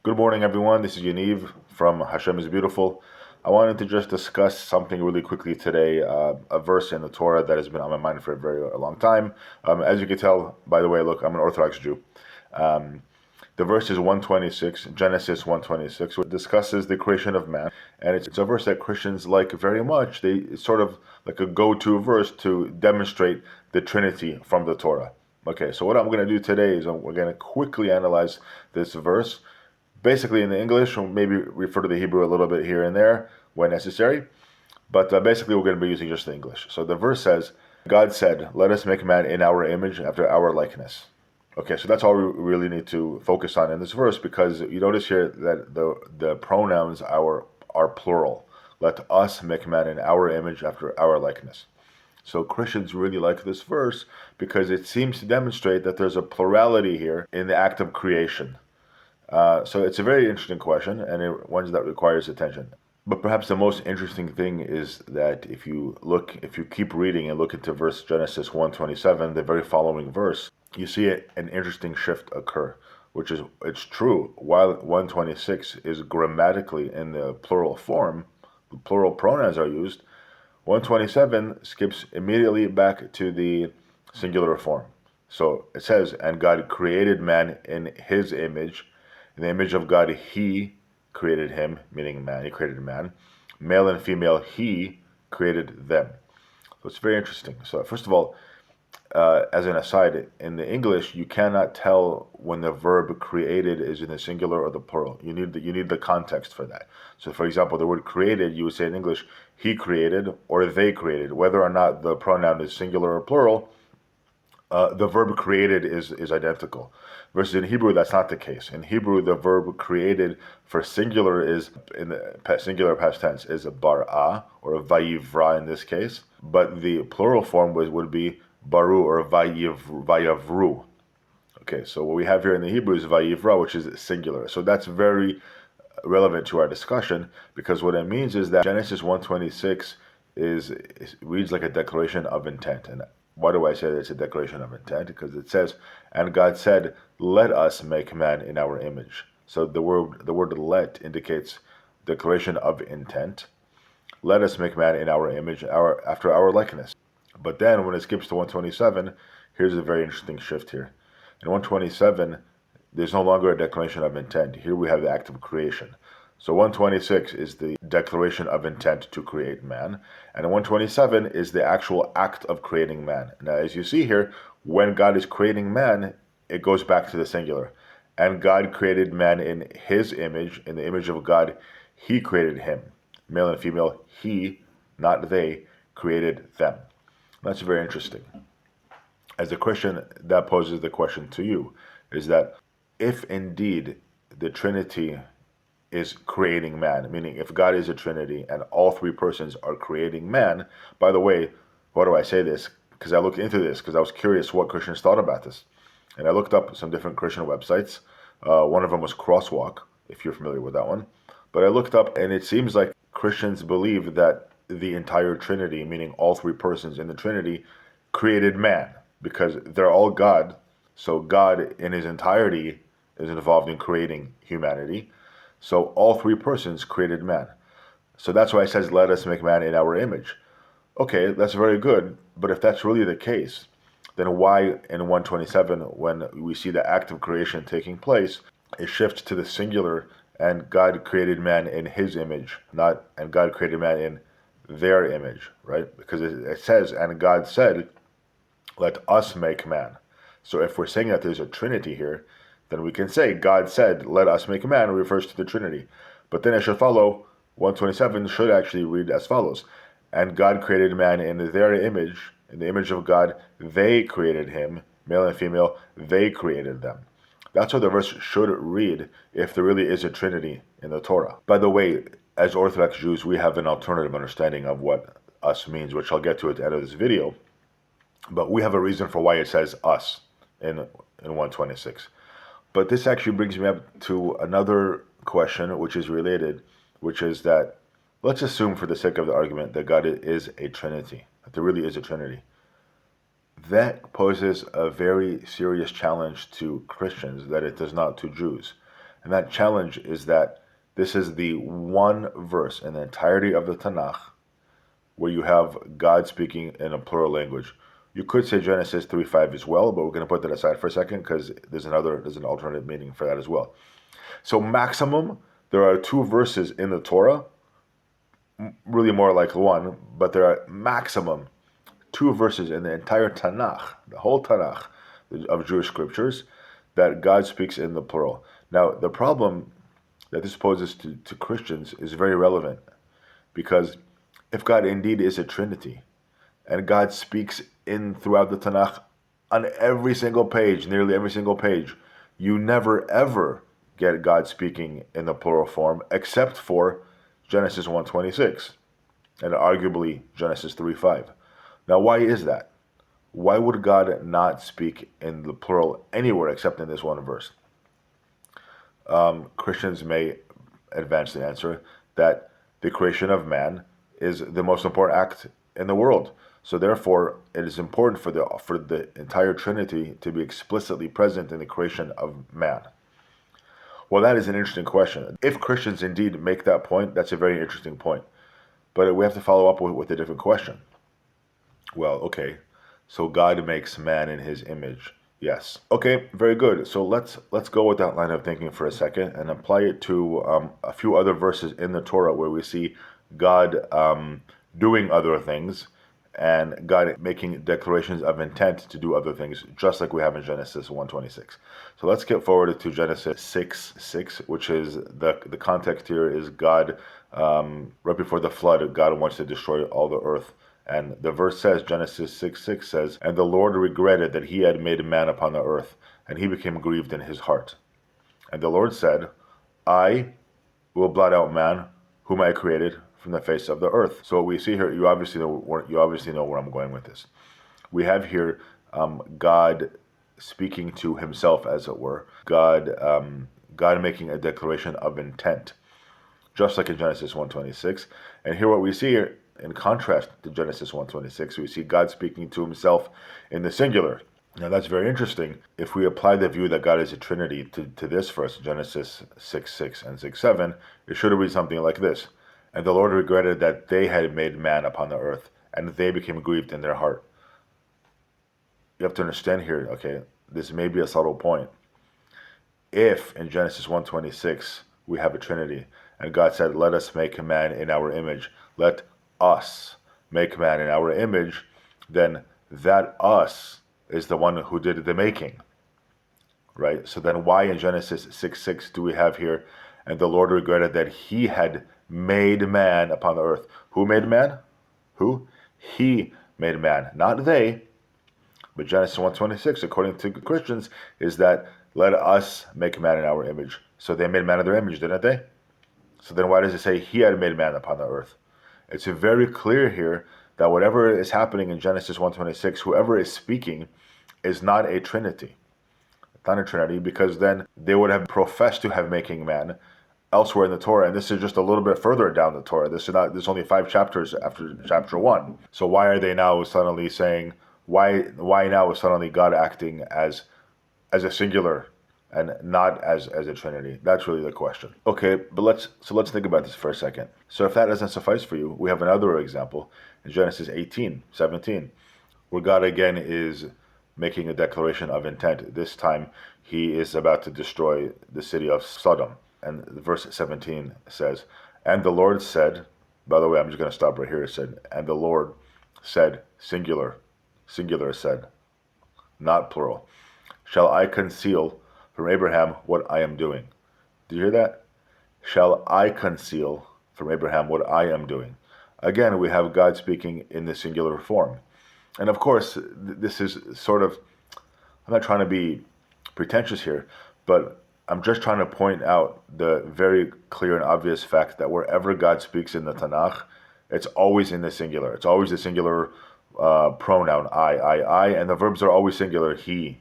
Good morning, everyone. This is Yaniv from Hashem is Beautiful. I wanted to just discuss something really quickly today, a verse in the Torah that has been on my mind for a very long time. As you can tell, by the way, look, I'm an Orthodox Jew. Um, the verse is 126, Genesis 126, which discusses the creation of man. And it's a verse that Christians like very much. It's sort of like a go-to verse to demonstrate the Trinity from the Torah. Okay, so what I'm going to do today is we're going to quickly analyze this verse basically in the English, or maybe refer to the Hebrew a little bit here and there when necessary. But basically, we're going to be using just the English. So the verse says, God said, let us make man in our image, after our likeness. Okay, so that's all we really need to focus on in this verse, because you notice here that the pronouns are plural. Let us make man in our image, after our likeness. So Christians really like this verse because it seems to demonstrate that there's a plurality here in the act of creation. So it's a very interesting question, and one that requires attention. But perhaps the most interesting thing is that if you keep reading and look into verse Genesis 1:27, the very following verse, you see an interesting shift occur, which is, it's true, while 126 is grammatically in the plural form, the plural pronouns are used, 127 skips immediately back to the singular form. So it says, and God created man in his image. In the image of God, he created him, meaning man, he created man. Male and female, he created them. So it's very interesting. So first of all, as an aside, in the English, you cannot tell when the verb created is in the singular or the plural. You need the context for that. So for example, the word created, you would say in English, he created or they created. Whether or not the pronoun is singular or plural, the verb created is identical. Versus in Hebrew, that's not the case. In Hebrew, the verb created for singular is, in the singular past tense, is bar'a, or vayivra in this case. But the plural form would be baru, or vayavru. Okay, so what we have here in the Hebrew is vayivra, which is singular. So that's very relevant to our discussion, because what it means is that Genesis 1:26 reads like a declaration of intent. And why do I say that it's a declaration of intent? Because it says, and God said, let us make man in our image. So the word let indicates declaration of intent. Let us make man in our image, after our likeness. But then when it skips to 127, here's a very interesting shift here. In 127, there's no longer a declaration of intent. Here we have the act of creation. So 126 is the declaration of intent to create man, and 127 is the actual act of creating man. Now, as you see here, when God is creating man, it goes back to the singular. And God created man in his image, in the image of God, he created him. Male and female, he, not they, created them. That's very interesting. As a Christian, that poses the question to you, is that if indeed the Trinity is creating man, meaning if God is a Trinity and all three persons are creating man. By the way, why do I say this? Because I looked into this, because I was curious what Christians thought about this. And I looked up some different Christian websites. One of them was Crosswalk, if you're familiar with that one. But I looked up, and it seems like Christians believe that the entire Trinity, meaning all three persons in the Trinity, created man, because they're all God. So God in his entirety is involved in creating humanity. So all three persons created man. So that's why it says, let us make man in our image. Okay, that's very good. But if that's really the case, then why in 127, when we see the act of creation taking place, it shifts to the singular, and God created man in his image, not, and God created man in their image, right? Because it says, and God said, let us make man. So if we're saying that there's a Trinity here, then we can say God said, let us make man, refers to the Trinity. But then it should follow, 127 should actually read as follows. And God created man in their image, in the image of God, they created him, male and female, they created them. That's how the verse should read if there really is a Trinity in the Torah. By the way, as Orthodox Jews, we have an alternative understanding of what us means, which I'll get to at the end of this video. But we have a reason for why it says us in 126. But this actually brings me up to another question, which is related, which is that, let's assume for the sake of the argument that God is a Trinity, that there really is a Trinity. That poses a very serious challenge to Christians that it does not to Jews. And that challenge is that this is the one verse in the entirety of the Tanakh where you have God speaking in a plural language. You could say Genesis 3:5 as well, but we're going to put that aside for a second because there's an alternate meaning for that as well. So maximum, there are two verses in the Torah, really more like one, but there are maximum two verses in the entire Tanakh, the whole Tanakh of Jewish scriptures, that God speaks in the plural. Now, the problem that this poses to Christians is very relevant because if God indeed is a Trinity, and God speaks in throughout the Tanakh on every single page, nearly every single page, you never ever get God speaking in the plural form except for Genesis 1:26 and arguably Genesis 3:5. Now, why is that? Why would God not speak in the plural anywhere except in this one verse? Christians may advance the answer that the creation of man is the most important act in the world. So therefore, it is important for the entire Trinity to be explicitly present in the creation of man. Well, that is an interesting question. If Christians indeed make that point, that's a very interesting point. But we have to follow up with a different question. Well, okay, so God makes man in his image. Yes. Okay, very good. So let's go with that line of thinking for a second and apply it to a few other verses in the Torah where we see God doing other things and God making declarations of intent to do other things, just like we have in Genesis 1:26. So let's get forward to Genesis 6:6, which is the context here is God right before the flood. God wants to destroy all the earth. And the verse says, Genesis 6:6 says, "And the Lord regretted that he had made man upon the earth, and he became grieved in his heart. And the Lord said, I will blot out man, whom I created from the face of the earth." So what we see here, you obviously know where I'm going with this. We have here God speaking to himself, as it were. God making a declaration of intent, just like in Genesis 1:26. And here what we see here, in contrast to Genesis 1:26, we see God speaking to himself in the singular. Now that's very interesting. If we apply the view that God is a Trinity to this verse, Genesis 6:6 and 6:7, it should read something like this. "And the Lord regretted that they had made man upon the earth, and they became grieved in their heart." You have to understand here, okay, this may be a subtle point. If in Genesis 1:26 we have a Trinity, and God said, "Let us make man in our image," let us make man in our image, then that us is the one who did the making, right? So then why in Genesis 6:6 do we have here, "And the Lord regretted that he had made man upon the earth"? Who made man? Who? He made man, not they. But Genesis 1:26, according to Christians, is that let us make man in our image. So they made man in their image, didn't they? So then why does it say he had made man upon the earth? It's very clear here that whatever is happening in Genesis 1:26, whoever is speaking is not a Trinity. It's not a Trinity, because then they would have professed to have making man elsewhere in the Torah, and this is just a little bit further down the Torah. This is only 5 chapters after chapter 1. So why are they now suddenly saying, why now is suddenly God acting as a singular and not as a Trinity? That's really the question. Okay, but let's think about this for a second. So if that doesn't suffice for you, we have another example in Genesis 18:17, where God again is making a declaration of intent. This time he is about to destroy the city of Sodom. And verse 17 says, "And the Lord said," by the way, I'm just going to stop right here. It said, "And the Lord said," singular said, not plural, "Shall I conceal from Abraham what I am doing?" Do you hear that? Shall I conceal from Abraham what I am doing? Again, we have God speaking in the singular form. And of course, this is sort of, I'm not trying to be pretentious here, but I'm just trying to point out the very clear and obvious fact that wherever God speaks in the Tanakh, it's always in the singular. It's always the singular pronoun, I, and the verbs are always singular, he.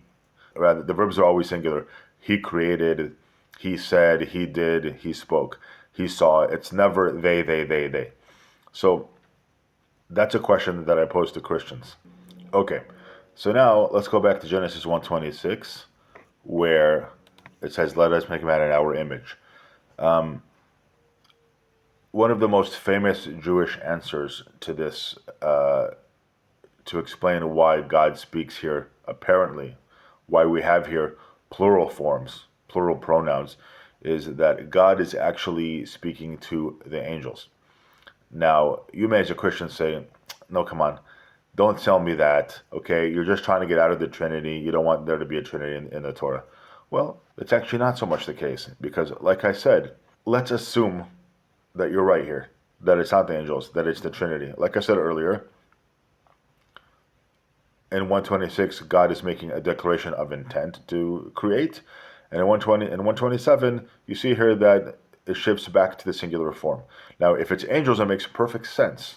Rather, the verbs are always singular. He created, he said, he did, he spoke, he saw. It's never they. So that's a question that I pose to Christians. Okay, so now let's go back to Genesis 1:26, where it says, "Let us make man in our image." Um, One of the most famous Jewish answers to this, to explain why God speaks here, apparently, why we have here plural forms, plural pronouns, is that God is actually speaking to the angels. Now, you may as a Christian say, no, come on, don't tell me that, okay? You're just trying to get out of the Trinity. You don't want there to be a Trinity in the Torah. Well, it's actually not so much the case, because like I said, let's assume that you're right here, that it's not the angels, that it's the Trinity. Like I said earlier, in 126, God is making a declaration of intent to create. And in 120 and 127, you see here that it shifts back to the singular form. Now, if it's angels, it makes perfect sense.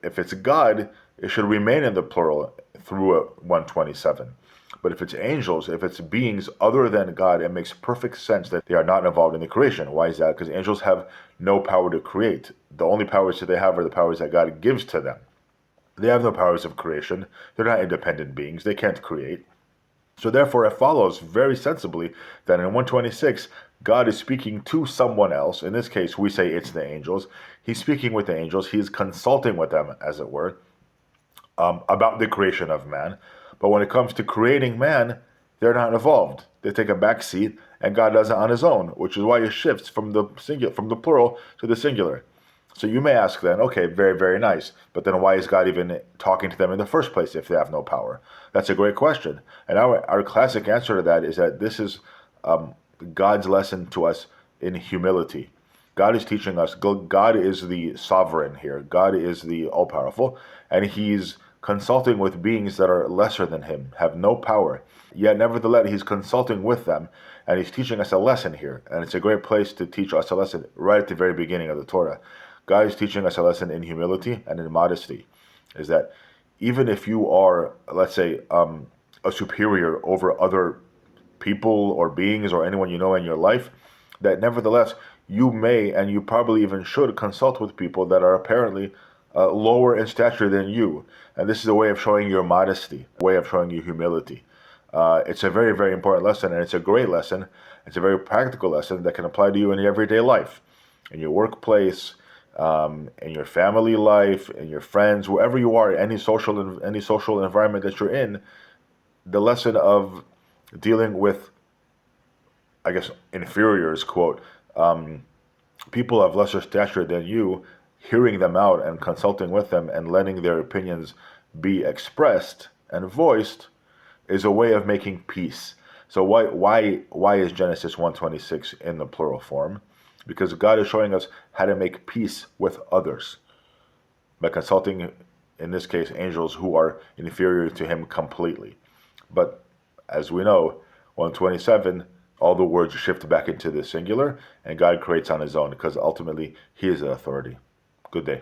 If it's God, it should remain in the plural through 127. But if it's angels, if it's beings other than God, it makes perfect sense that they are not involved in the creation. Why is that? Because angels have no power to create. The only powers that they have are the powers that God gives to them. They have no powers of creation. They're not independent beings. They can't create. So therefore, it follows very sensibly that in 126, God is speaking to someone else. In this case, we say it's the angels. He's speaking with the angels. He's consulting with them, as it were, about the creation of man. But when it comes to creating man, they're not involved. They take a back seat, and God does it on his own, which is why it shifts from the plural to the singular. So you may ask then, okay, very, very nice, but then why is God even talking to them in the first place if they have no power? That's a great question. And our classic answer to that is that this is God's lesson to us in humility. God is teaching us, God is the sovereign here. God is the all-powerful, and he's consulting with beings that are lesser than him, have no power. Yet nevertheless, he's consulting with them, and he's teaching us a lesson here. And it's a great place to teach us a lesson right at the very beginning of the Torah. God is teaching us a lesson in humility and in modesty, is that even if you are, let's say, a superior over other people or beings or anyone you know in your life, that nevertheless you may and you probably even should consult with people that are apparently lower in stature than you. And this is a way of showing your modesty, a way of showing your humility. It's a very, very important lesson, and it's a great lesson. It's a very practical lesson that can apply to you in your everyday life, in your workplace, in your family life, in your friends, wherever you are, any social environment that you're in. The lesson of dealing with, I guess, inferiors, quote, people of lesser stature than you, hearing them out and consulting with them and letting their opinions be expressed and voiced, is a way of making peace. So why is Genesis 1:26 in the plural form? Because God is showing us how to make peace with others by consulting, in this case, angels who are inferior to him completely. But as we know, 127, all the words shift back into the singular, and God creates on his own because ultimately he is the authority. Good day.